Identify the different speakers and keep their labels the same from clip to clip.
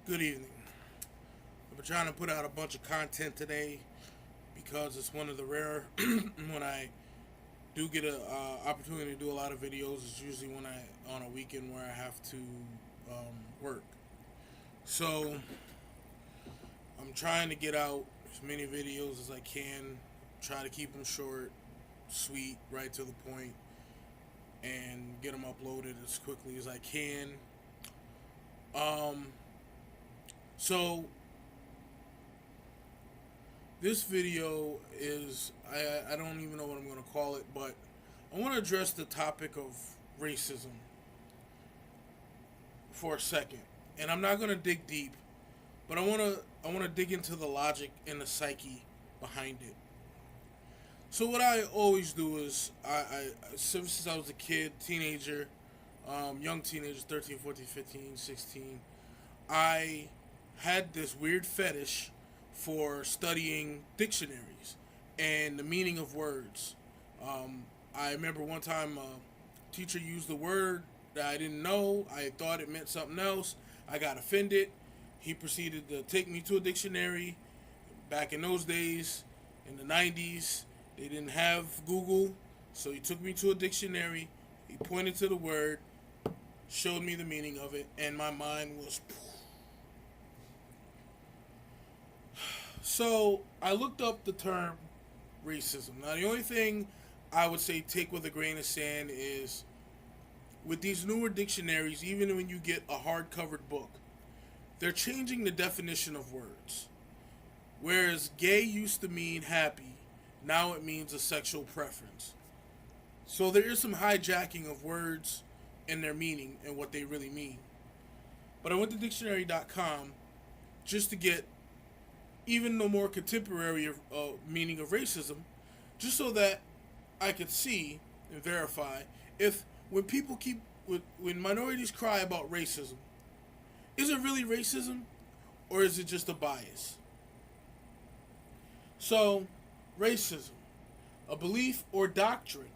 Speaker 1: Good evening. I've been trying to put out a bunch of content today because it's one of the rare when I do get a opportunity to do a lot of videos. It's usually when I on a weekend where I have to work. So I'm trying to get out as many videos as I can. Try to keep them short, sweet, right to the point, and get them uploaded as quickly as I can. Um, so this video is I don't even know what I'm going to call it, but I want to address the topic of racism for a second. And I'm not going to dig deep, but I want to dig into the logic and the psyche behind it. So what I always do is since I was a kid, teenager, young teenager, 13, 14, 15, 16, I had this weird fetish for studying dictionaries and the meaning of words. I remember one time a teacher used a word that I didn't know. I thought it meant something else. I got offended. He proceeded to take me to a dictionary. Back in those days, in the 90s, they didn't have Google, so he took me to a dictionary. He pointed to the word, showed me the meaning of it, and my mind was. So I looked up the term racism. Now, the only thing I would say take with a grain of sand is with these newer dictionaries, even when you get a hard-covered book, they're changing the definition of words. Whereas gay used to mean happy, now it means a sexual preference. So there is some hijacking of words and their meaning and what they really mean. But I went to dictionary.com just to get even the more contemporary meaning of racism, just so that I could see and verify if when minorities cry about racism, is it really racism or is it just a bias? So, racism, a belief or doctrine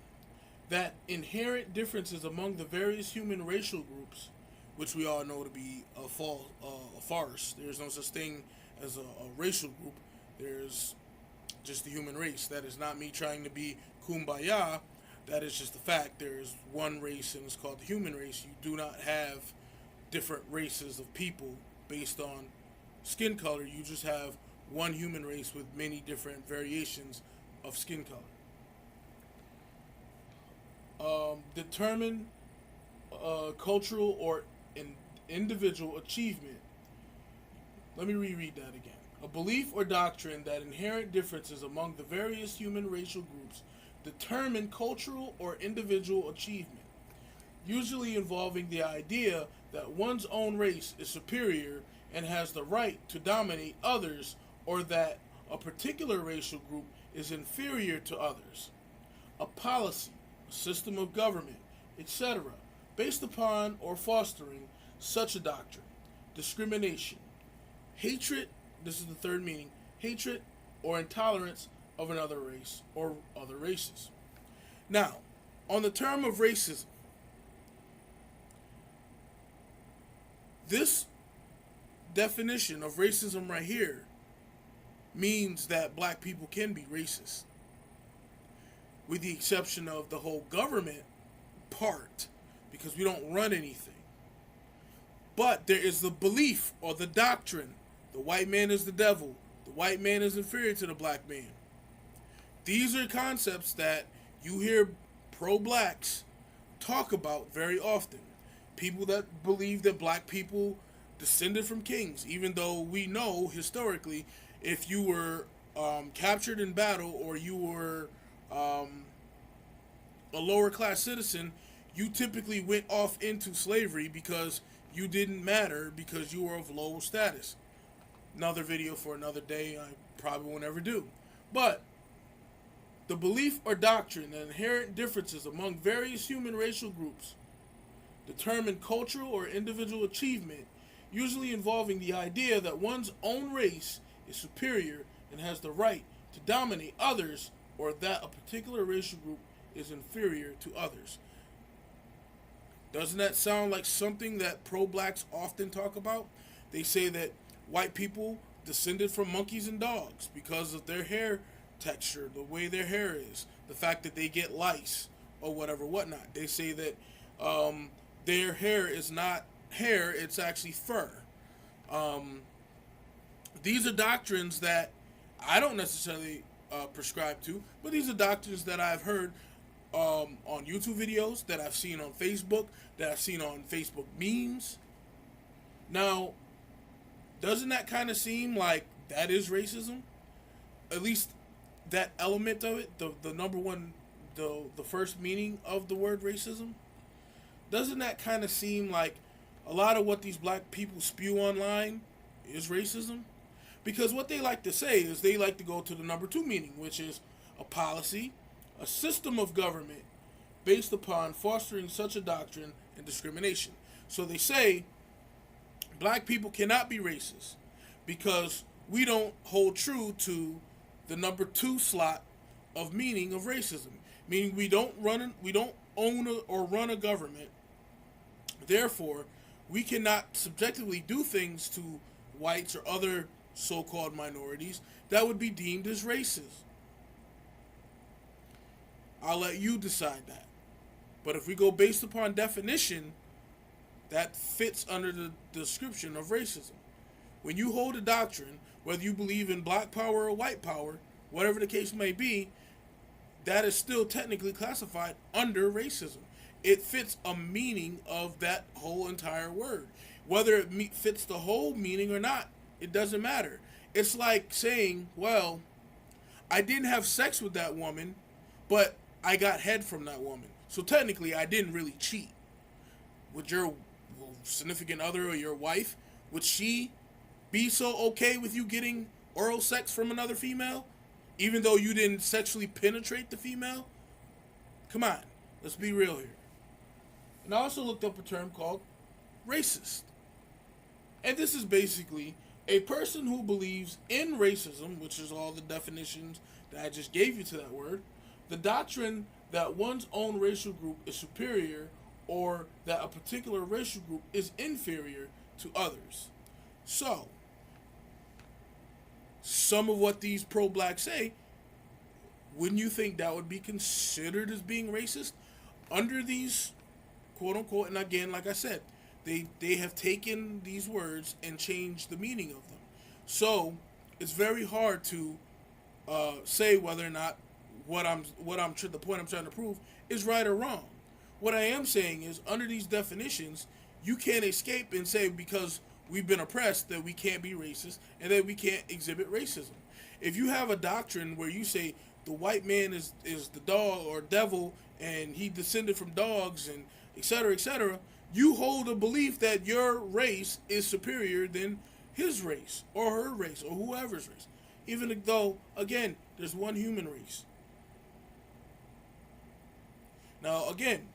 Speaker 1: that inherent differences among the various human racial groups, which we all know to be a farce. There's no such thing as a racial group. There's just the human race. That is not me trying to be kumbaya. That is just the fact. There is one race and it's called the human race. You do not have different races of people based on skin color. You just have one human race with many different variations of skin color. Determine cultural or individual achievement. Let me reread that again. A belief or doctrine that inherent differences among the various human racial groups determine cultural or individual achievement, usually involving the idea that one's own race is superior and has the right to dominate others, or that a particular racial group is inferior to others. A policy, a system of government, etc., based upon or fostering such a doctrine. Discrimination. Hatred, this is the third meaning, hatred or intolerance of another race or other races. Now, on the term of racism, this definition of racism right here means that black people can be racist, with the exception of the whole government part, because we don't run anything. But there is the belief or the doctrine: the white man is the devil, the white man is inferior to the black man. These are concepts that you hear pro-blacks talk about very often. People that believe that black people descended from kings, even though we know historically, if you were captured in battle or you were a lower class citizen, you typically went off into slavery because you didn't matter because you were of low status. Another video for another day, I probably won't ever do. But the belief or doctrine that inherent differences among various human racial groups determine cultural or individual achievement, usually involving the idea that one's own race is superior and has the right to dominate others, or that a particular racial group is inferior to others. Doesn't that sound like something that pro-blacks often talk about? They say that white people descended from monkeys and dogs because of their hair texture, the way their hair is, the fact that they get lice or whatever, whatnot. They say that their hair is not hair, it's actually fur. Um, these are doctrines that I don't necessarily prescribe to, but these are doctrines that I've heard on YouTube videos, that I've seen on Facebook, that I've seen on Facebook memes. Now, doesn't that kind of seem like that is racism? At least that element of it, the number one, the first meaning of the word racism. Doesn't that kind of seem like a lot of what these black people spew online is racism? Because what they like to say is they like to go to the number two meaning, which is a policy, a system of government based upon fostering such a doctrine and discrimination. So they say black people cannot be racist because we don't hold true to the number two slot of meaning of racism. Meaning we don't own or run a government. Therefore, we cannot subjectively do things to whites or other so-called minorities that would be deemed as racist. I'll let you decide that. But if we go based upon definition, that fits under the description of racism. When you hold a doctrine, whether you believe in black power or white power, whatever the case may be, that is still technically classified under racism. It fits a meaning of that whole entire word. Whether it fits the whole meaning or not, it doesn't matter. It's like saying, well, I didn't have sex with that woman, but I got head from that woman. So technically, I didn't really cheat. Would your significant other or your wife, would she be so okay with you getting oral sex from another female, even though you didn't sexually penetrate the female? Come on, let's be real here. And I also looked up a term called racist. And this is basically a person who believes in racism, which is all the definitions that I just gave you to that word, the doctrine that one's own racial group is superior or that a particular racial group is inferior to others. So, some of what these pro-blacks say, wouldn't you think that would be considered as being racist? Under these quote-unquote, and again, like I said, they have taken these words and changed the meaning of them. So, it's very hard to say whether or not the point I'm trying to prove is right or wrong. What I am saying is, under these definitions, you can't escape and say because we've been oppressed that we can't be racist and that we can't exhibit racism. If you have a doctrine where you say the white man is the dog or devil and he descended from dogs and etc., you hold a belief that your race is superior than his race or her race or whoever's race. Even though, again, there's one human race. Now, again,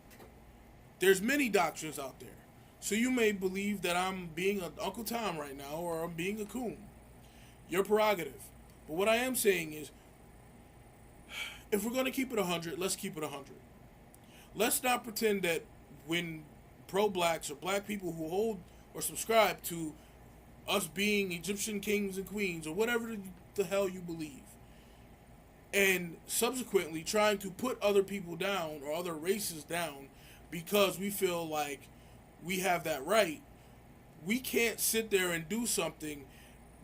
Speaker 1: there's many doctrines out there. So you may believe that I'm being an Uncle Tom right now or I'm being a coon. Your prerogative. But what I am saying is, if we're going to keep it 100, let's keep it 100. Let's not pretend that when pro-blacks or black people who hold or subscribe to us being Egyptian kings and queens or whatever the hell you believe, and subsequently trying to put other people down or other races down because we feel like we have that right, we can't sit there and do something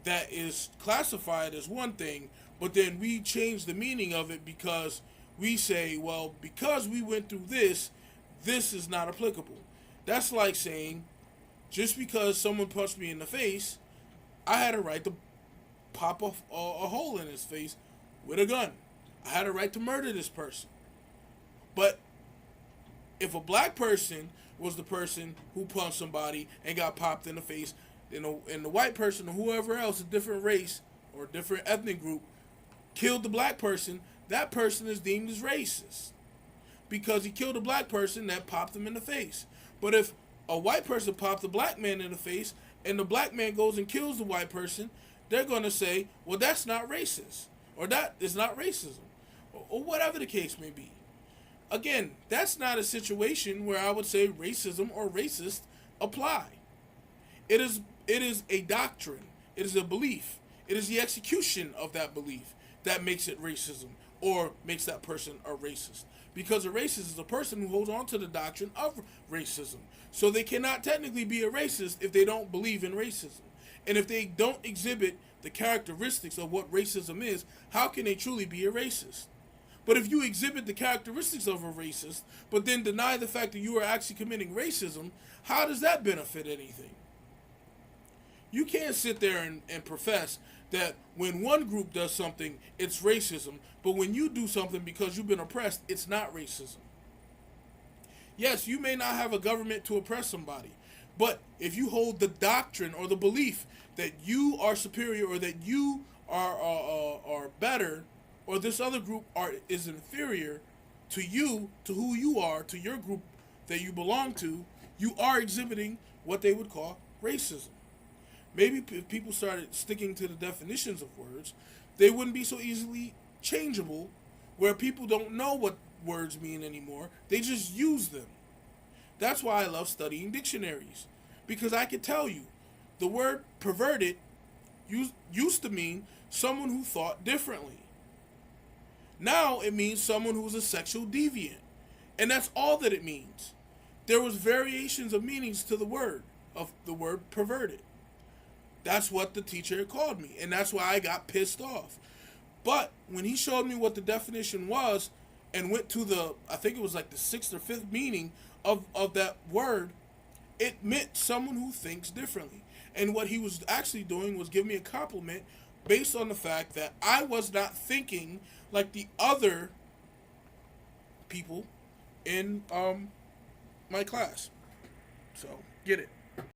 Speaker 1: that is classified as one thing, but then we change the meaning of it because we say, well, because we went through this, this is not applicable. That's like saying, just because someone punched me in the face, I had a right to pop a hole in his face with a gun. I had a right to murder this person. But if a black person was the person who punched somebody and got popped in the face, and the white person or whoever else, a different race or a different ethnic group, killed the black person, that person is deemed as racist because he killed a black person that popped him in the face. But if a white person popped a black man in the face and the black man goes and kills the white person, they're going to say, well, that's not racist, or that is not racism, or whatever the case may be. Again, that's not a situation where I would say racism or racist apply. It is It is a doctrine. It is a belief. It is the execution of that belief that makes it racism or makes that person a racist. Because a racist is a person who holds on to the doctrine of racism. So they cannot technically be a racist if they don't believe in racism. And if they don't exhibit the characteristics of what racism is, how can they truly be a racist? But if you exhibit the characteristics of a racist, but then deny the fact that you are actually committing racism, how does that benefit anything? You can't sit there and profess that when one group does something, it's racism, but when you do something because you've been oppressed, it's not racism. Yes, you may not have a government to oppress somebody, but if you hold the doctrine or the belief that you are superior or that you are better, or this other group is inferior to you, to who you are, to your group that you belong to, you are exhibiting what they would call racism. Maybe if people started sticking to the definitions of words, they wouldn't be so easily changeable, where people don't know what words mean anymore. They just use them. That's why I love studying dictionaries, because I can tell you the word perverted used to mean someone who thought differently. Now it means someone who's a sexual deviant. And that's all that it means. There was variations of meanings to the word perverted. That's what the teacher called me, and that's why I got pissed off. But when he showed me what the definition was and went to I think it was like the sixth or fifth meaning of that word, it meant someone who thinks differently. And what he was actually doing was give me a compliment based on the fact that I was not thinking like the other people in my class. So, get it.